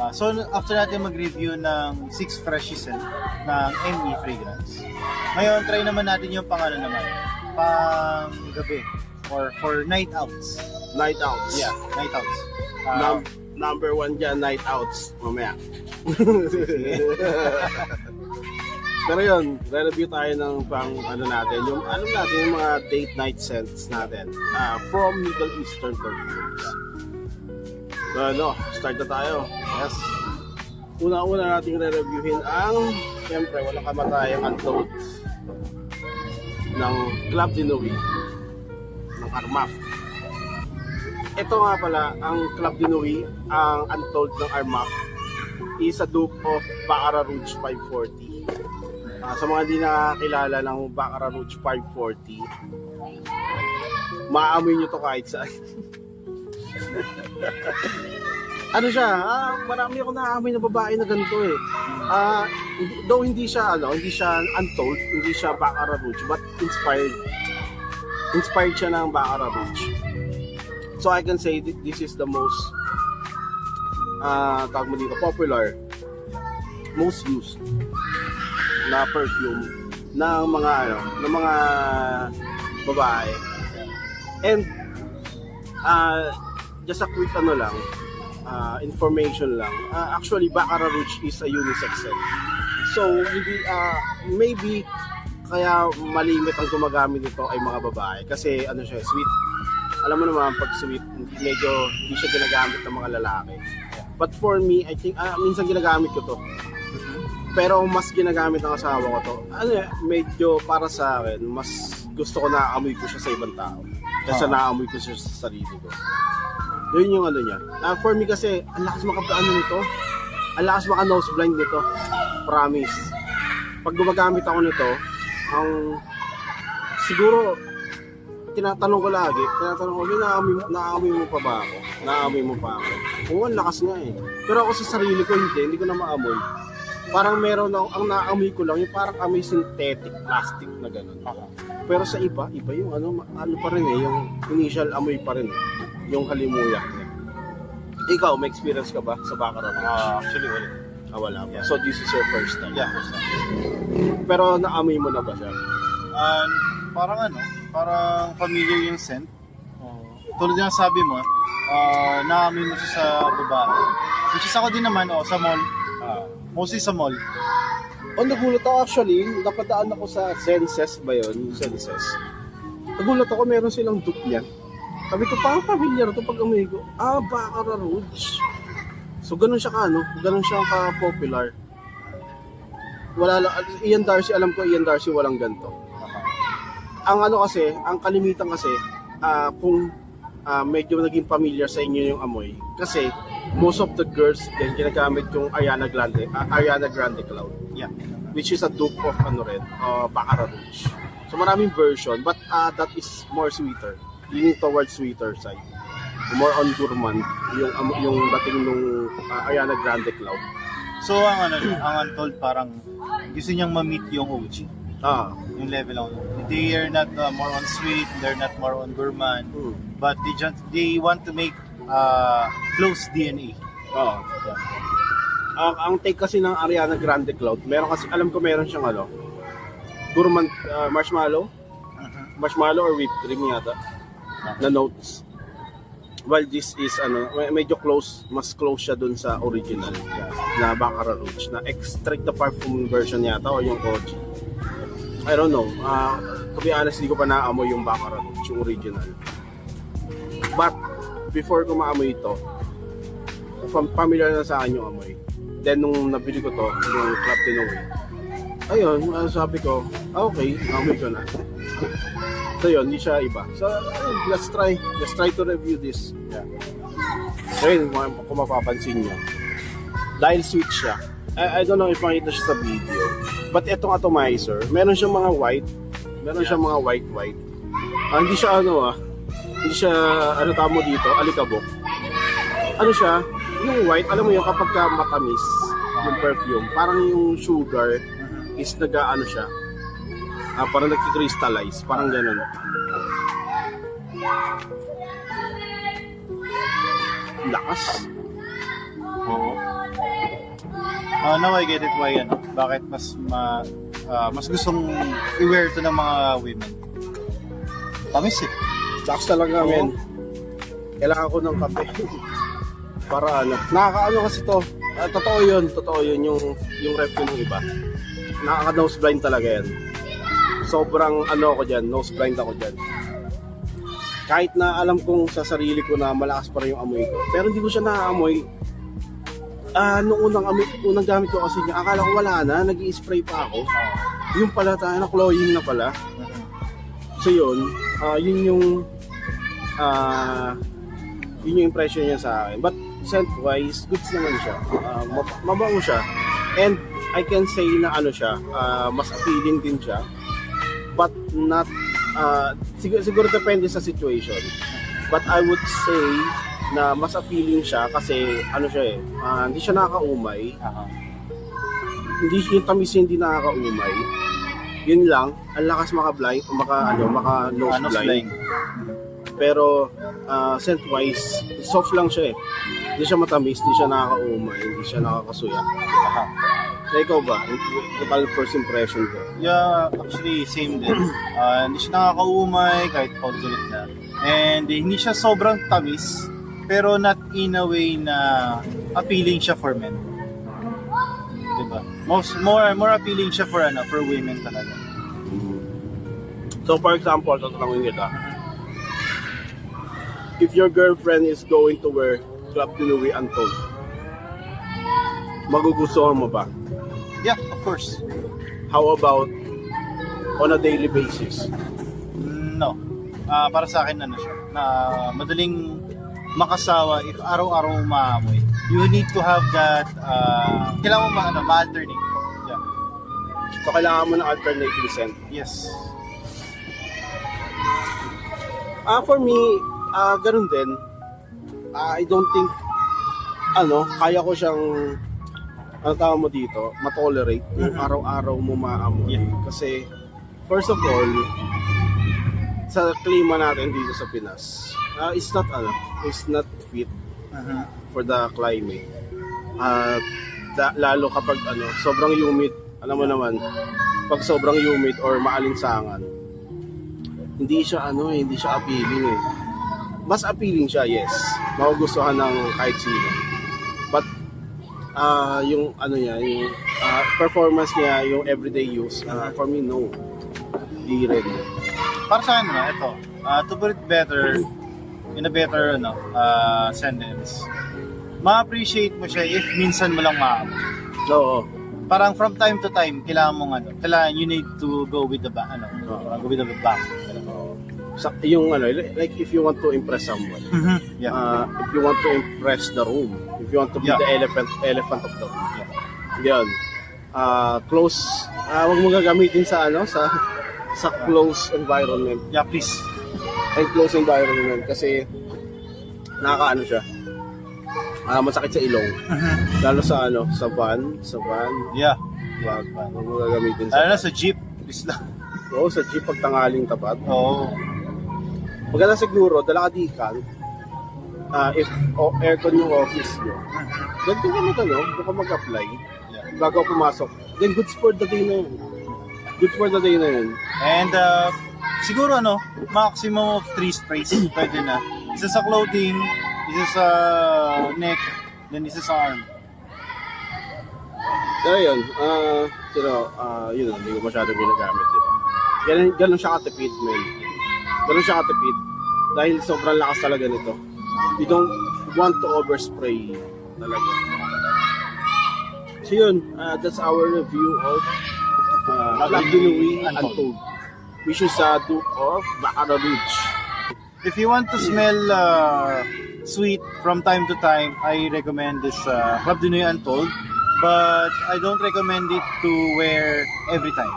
So after natin mag-review ng 6 fresh scent ng ME fragrance, ngayon try naman natin yung pang gabi or for night outs. Night outs. Yeah, night outs. Number 1 dyan, night outs. Mamaya. Pero yun, re-review tayo ng pang natin, yung mga date night scents natin from Middle Eastern perfumes. So start na tayo. Yes. Una-una nating re-reviewin ang, siyempre, walang kamatayang Untold ng Club de Nuit ng Armaf. Ito nga pala, ang Club de Nuit, ang Untold ng Armaf, is a dupe of Baccarat Rouge 540. Sa mga di nakakilala ng Baccarat Rouge 540, maamoy nyo to kahit saan. Ano siya, marami ako naamoy na babae na ganito eh. Though hindi siya Untold, hindi siya Baccarat Rouge, but inspired siya ng Baccarat Rouge. So I can say this is the most popular, most used na perfume ng mga babae. And just a quick information lang. Actually, Baccarat Rouge is a unisex scent. So maybe kaya malimit ang gumagamit nito ay mga babae kasi siya, sweet. Alam mo naman, pag sweet, hindi siya ginagamit ng mga lalaki. But for me, I think, minsan ginagamit ko to. Pero mas ginagamit ng asawa ko to. Medyo para sa akin, mas gusto ko na amoy ko siya sa ibang tao. Kasi naamoy ko siya sa sarili ko. Yun yung niya. For me kasi, ang lakas nito. Ang lakas nose blind nito. Promise. Pag gumagamit ako nito, siguro, tinatanong ko, naamoy mo pa ba ako? Naamoy mo pa ako? Oo, ang lakas nga eh. Pero ako sa sarili ko, hindi ko na maamoy. Parang meron ang naamoy ko lang, yung parang amoy synthetic plastic na gano'n. Pero sa iba yung pa rin eh, yung initial amoy pa rin eh, yung halimuyak. Ikaw, may experience ka ba sa Baccarat? Actually, wala. Wala pa. Yeah. So this is your first time? Yeah, first time. Pero naamoy mo na ba siya? Parang familiar yung scent. Tulad yung sabi mo, naamoy mo siya sa babae. Which is ako din naman, sa mall. Mostly sa mall. Nagulat ako actually, napadaan ako sa Senses ba yun? Senses. Nagulat ako, meron silang dupe niyan. Sabi ko, parang familiar ito pag amoy ko. Baccarat Rouge. So ganun siya ganun siya ka-popular. Ian Darcy, alam ko Ian Darcy walang ganito. Ang kalimitan kasi, kung medyo naging familiar sa inyo yung amoy, kasi most of the girls din ginagamit yung Ariana Grande Cloud. Yeah. Which is a dupe of Baccarat Rouge. So maraming version, but that is more sweeter, leaning towards sweeter side. More on gourmand yung dating nung Ariana Grande Cloud. So ang Untold parang gusto niyang ma-meet yung OG. Yung level lang. They are not more on sweet, they're not more on gourmand, but they want to make close DNA. Ang take kasi ng Ariana Grande Cloud, alam ko meron siyang gourmand marshmallow or whipped cream yata na notes. While this is medyo mas close siya dun sa original na Baccarat Rouge na extract the parfum version yata o yung OG. I don't know. To be honest, hindi ko pa naamoy yung Baccarat Rouge, yung original. But before ko maamoy ito, familiar na sa akin yung amoy. Then nung nabili ko to, yung Club de Nuit, ayun, sabi ko, okay, amoy ko na. So yun, hindi siya iba. So let's try to review this. Yeah. Ayun, kung mapapansin nyo, dahil sweet siya, I don't know if makita siya sa video, but itong atomizer, meron siyang mga white, siyang mga white. Hindi siya hindi siya, tamo dito, alikabok. Siya, yung white, alam mo yung kapag matamis, yung perfume, parang yung sugar is siya, parang nagki-crystallize, parang ganun. Lakas. Oo. Now I get it why bakit mas gustong i-wear to ng mga women. Tamis eh. Saks talaga, men. Kailangan ko ng kape. Para nakakaano kasi to. Totoo yun yung ref ng iba. Nakaka-nose blind talaga yan. Sobrang ako dyan, nose blind ako dyan. Kahit na alam kong sa sarili ko na malakas pa rin yung amoy ko, pero hindi ko siya naaamoy. Nung unang gamit ko kasi niya, akala ko wala na, nag-i-spray pa ako. Yung pala tayo na cloying na pala. So yun yung impression niya sa akin. But scent-wise, goods naman siya. Mabango siya. And I can say na siya, mas appealing din siya. But not, siguro depende sa situation. But I would say na mas appealing siya kasi siya hindi siya nakakaumay. Hindi yung tamis hindi nakakaumay. Yun lang, ang lakas maka-blind, maka-nose blind. Pero scent-wise, soft lang siya eh. Hindi siya matamis, hindi siya nakakaumay, hindi siya nakakasuya. Ikaw ba? Total first impression ko. Yeah, actually same din. Hindi siya nakakaumay kahit paulit na. And hindi siya sobrang tamis, pero not in a way na appealing siya for men. Diba? More appealing siya for women talaga. So for example, tatanungin kita. If your girlfriend is going to wear Club de Nuit Untold, magugustuhan mo ba? Yeah, of course. How about on a daily basis? No. Para sa akin siya, na madaling makasawa if araw-araw maamoy. You need to have that, kailangan mo ma-alternate. Yeah. So kailangan mo ng alternating scent? Yes. For me, ganun din. I don't think, kaya ko siyang, tawag mo dito, matolerate yung araw-araw mo maamoy. Yeah. Kasi, first of all, sa klima natin dito sa Pinas, it's not fit for the climate. Lalo kapag sobrang humid, alam mo naman, pag sobrang humid or maalinsangan, hindi siya appealing eh. Mas appealing siya, yes. Magugustuhan ng kahit sino. But yung yung performance niya, yung everyday use, for me no. Di rin. Para sa akin ito, to put it better, in a better sentence, ma-appreciate mo siya if minsan mo lang maamoy. Oo. Parang from time to time, kailangan you need to go with the back. Go with the back. Yung like if you want to impress someone, Yeah. if you want to impress the room, if you want to be the elephant of the room, yan. Close, wag mo gagamitin sa sa close environment. Yeah, please. And close environment kasi nakakaano siya. Masakit sa ilong. Lalo sa sa van. Yeah. Wag mo gagamitin Lalo na sa jeep. Please lang. Oo, sa jeep pag tanghaling tapat. Oo. Maganda siguro, dala ka dikan. If aircon yung office nyo, ganito ka doon ka mag-apply. Yeah. Bago pumasok. Then goods for the day na yun. Good for the day na yun. And siguro maximum of 3 sprays pwede na. Isa sa clothing, isa sa neck, then isa sa arm. Pero yun, yun hindi ko masyado ginagamit, diba? Ganun siya katipid, man. Ganun siya katipid. Dahil sobrang lakas talaga nito. You don't want to overspray talaga. So yun, that's our review of Club de Nuit Untold. Which is Duke of Baccarat Rouge. If you want to smell sweet from time to time, I recommend this Club de Nuit Untold. But I don't recommend it to wear every time.